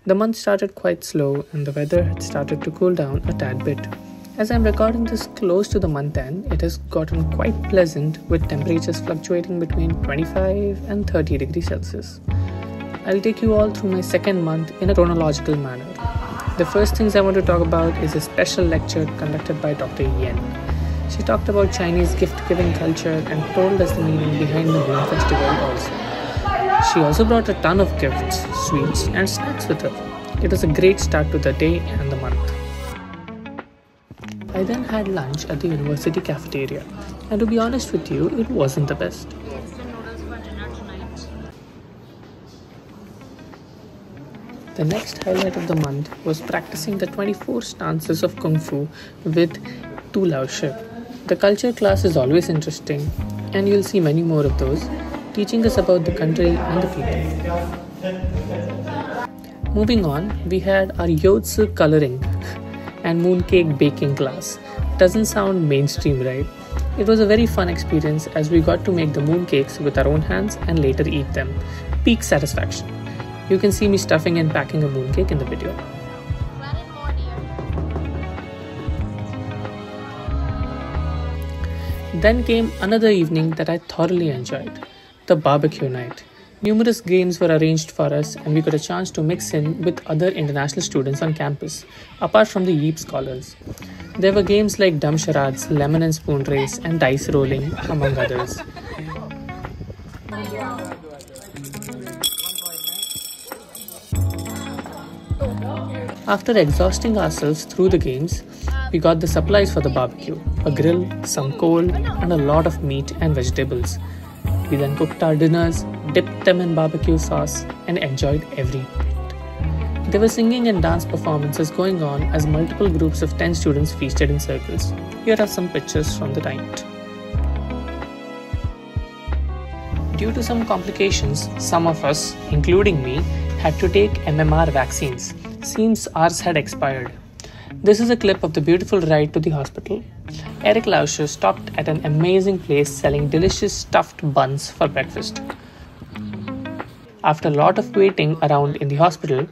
The month started quite slow and the weather had started to cool down a tad bit. As I'm recording this close to the month end, it has gotten quite pleasant with temperatures fluctuating between 25 and 30 degrees Celsius. I'll take you all through my second month in a chronological manner. The first things I want to talk about is a special lecture conducted by Dr. Yen. She talked about Chinese gift-giving culture and told us the meaning behind the Moon Festival also. She also brought a ton of gifts, sweets and snacks with her. It was a great start to the day and the month. I then had lunch at the university cafeteria, and to be honest with you, it wasn't the best. The next highlight of the month was practicing the 24 stances of Kung Fu with Tu Lao Shi. The culture class is always interesting, and you'll see many more of those, teaching us about the country and the people. Moving on, we had our Yotsu coloring and mooncake baking class. Doesn't sound mainstream, right? It was a very fun experience as we got to make the mooncakes with our own hands and later eat them. Peak satisfaction. You can see me stuffing and packing a mooncake in the video. Then came another evening that I thoroughly enjoyed, the barbecue night. Numerous games were arranged for us and we got a chance to mix in with other international students on campus, apart from the YEEP scholars. There were games like dumb charades, lemon and spoon race, and dice rolling, among others. After exhausting ourselves through the games, we got the supplies for the barbecue, a grill, some coal, and a lot of meat and vegetables. We then cooked our dinners, dipped them in barbecue sauce, and enjoyed every bite. There were singing and dance performances going on as multiple groups of 10 students feasted in circles. Here are some pictures from the night. Due to some complications, some of us, including me, had to take MMR vaccines. Seems ours had expired. This is a clip of the beautiful ride to the hospital. Eric Lauscher stopped at an amazing place selling delicious stuffed buns for breakfast. After a lot of waiting around in the hospital,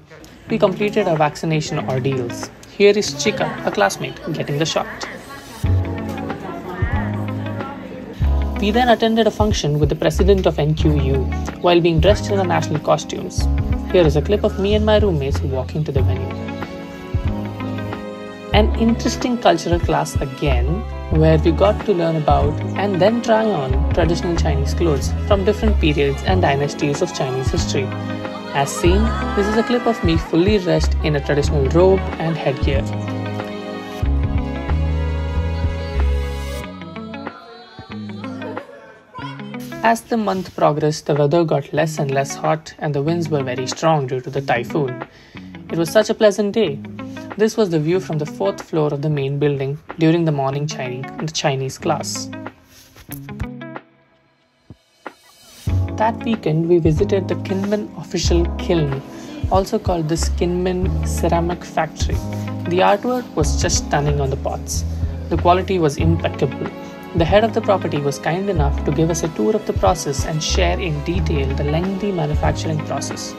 we completed our vaccination ordeals. Here is Chika, a classmate, getting the shot. We then attended a function with the president of NQU while being dressed in our national costumes. Here is a clip of me and my roommates walking to the venue. An interesting cultural class again, where we got to learn about and then try on traditional Chinese clothes from different periods and dynasties of Chinese history. As seen, this is a clip of me fully dressed in a traditional robe and headgear. As the month progressed, the weather got less and less hot and the winds were very strong due to the typhoon. It was such a pleasant day. This was the view from the 4th floor of the main building during the morning Chinese class. That weekend, we visited the Kinmen official kiln, also called the Kinmen Ceramic Factory. The artwork was just stunning on the pots. The quality was impeccable. The head of the property was kind enough to give us a tour of the process and share in detail the lengthy manufacturing process.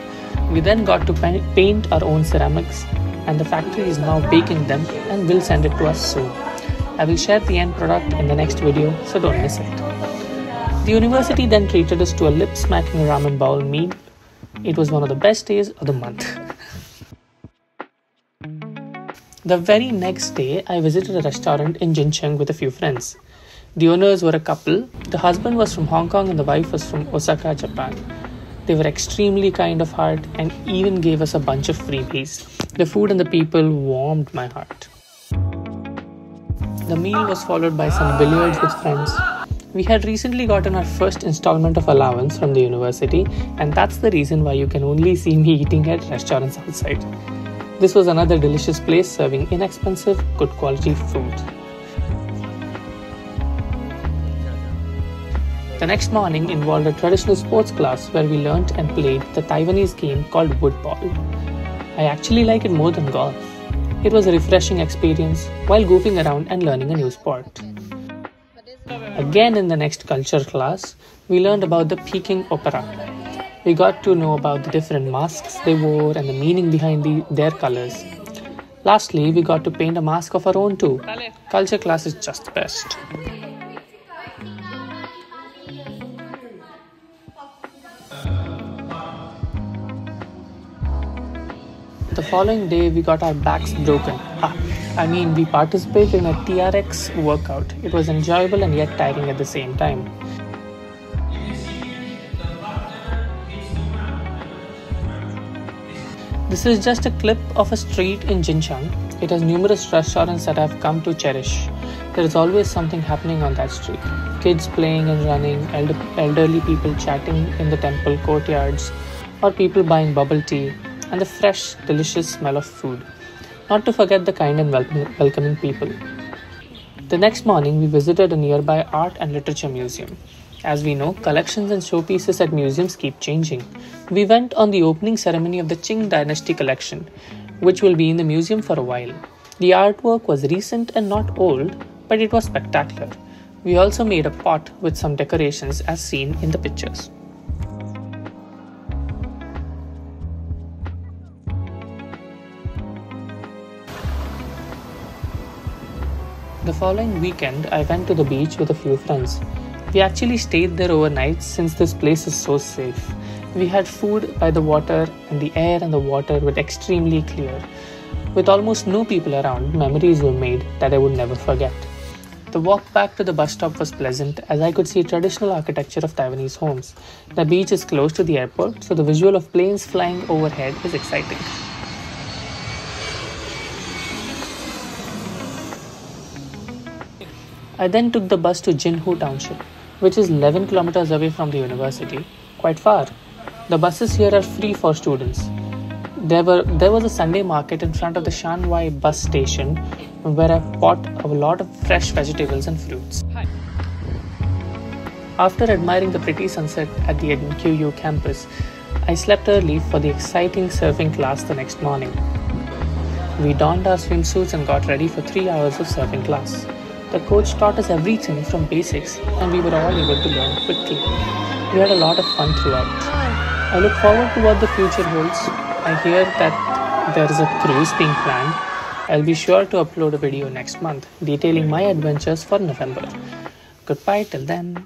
We then got to paint our own ceramics, and the factory is now baking them and will send it to us soon. I will share the end product in the next video, so don't miss it. The university then treated us to a lip-smacking ramen bowl meal. It was one of the best days of the month. The very next day, I visited a restaurant in Jincheng with a few friends. The owners were a couple. The husband was from Hong Kong and the wife was from Osaka, Japan. They were extremely kind of heart and even gave us a bunch of freebies. The food and the people warmed my heart. The meal was followed by some billiards with friends. We had recently gotten our first installment of allowance from the university, and that's the reason why you can only see me eating at restaurants outside. This was another delicious place serving inexpensive, good quality food. The next morning involved a traditional sports class where we learnt and played the Taiwanese game called woodball. I actually like it more than golf. It was a refreshing experience while goofing around and learning a new sport. Again in the next culture class, we learned about the Peking opera. We got to know about the different masks they wore and the meaning behind their colors. Lastly, we got to paint a mask of our own too. Culture class is just the best. The following day, we got our backs broken. We participated in a TRX workout. It was enjoyable and yet tiring at the same time. This is just a clip of a street in Jinchang. It has numerous restaurants that I've come to cherish. There is always something happening on that street. Kids playing and running, elderly people chatting in the temple courtyards, or people buying bubble tea, and the fresh, delicious smell of food. Not to forget the kind and welcoming people. The next morning, we visited a nearby art and literature museum. As we know, collections and showpieces at museums keep changing. We went on the opening ceremony of the Qing Dynasty collection, which will be in the museum for a while. The artwork was recent and not old, but it was spectacular. We also made a pot with some decorations as seen in the pictures. The following weekend, I went to the beach with a few friends. We actually stayed there overnight since this place is so safe. We had food by the water and the air and the water were extremely clear. With almost no people around, memories were made that I would never forget. The walk back to the bus stop was pleasant as I could see traditional architecture of Taiwanese homes. The beach is close to the airport, so the visual of planes flying overhead is exciting. I then took the bus to Jinhu Township, which is 11 kilometers away from the university, quite far. The buses here are free for students. There was a Sunday market in front of the Shanwai bus station where I bought a lot of fresh vegetables and fruits. After admiring the pretty sunset at the NQU campus, I slept early for the exciting surfing class the next morning. We donned our swimsuits and got ready for 3 hours of surfing class. The coach taught us everything from basics and we were all able to learn quickly. We had a lot of fun throughout. I look forward to what the future holds. I hear that there is a cruise being planned. I'll be sure to upload a video next month detailing my adventures for November. Goodbye till then.